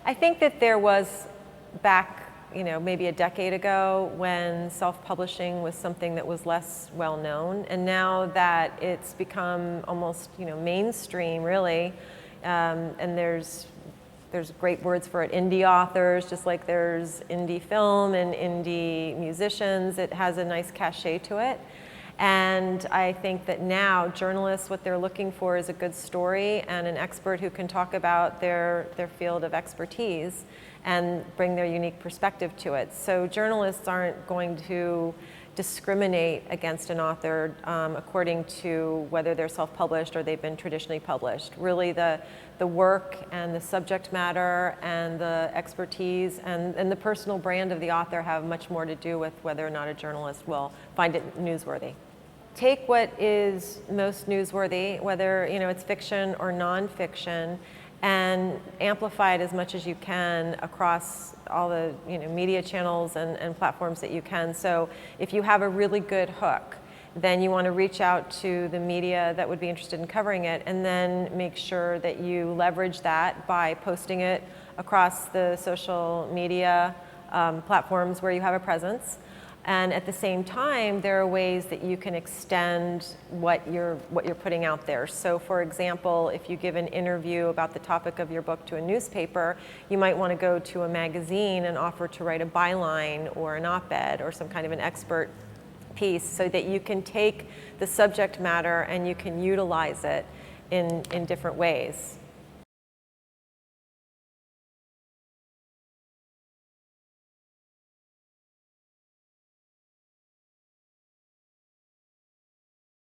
I think that there was back, maybe a decade ago when self-publishing was something that was less well known, and now that it's become almost, mainstream really, and there's great words for it, indie authors, just like there's indie film and indie musicians. It has a nice cachet to it. And I think that now journalists, what they're looking for is a good story and an expert who can talk about their field of expertise and bring their unique perspective to it. So journalists aren't going to discriminate against an author according to whether they're self-published or they've been traditionally published. Really the work and the subject matter and the expertise and the personal brand of the author have much more to do with whether or not a journalist will find it newsworthy. Take what is most newsworthy, whether it's fiction or nonfiction, and amplify it as much as you can across all the media channels and platforms that you can. So if you have a really good hook, then you want to reach out to the media that would be interested in covering it, and then make sure that you leverage that by posting it across the social media platforms where you have a presence. And at the same time, there are ways that you can extend what you're putting out there. So for example, if you give an interview about the topic of your book to a newspaper, you might want to go to a magazine and offer to write a byline or an op-ed or some kind of an expert piece so that you can take the subject matter and you can utilize it in different ways.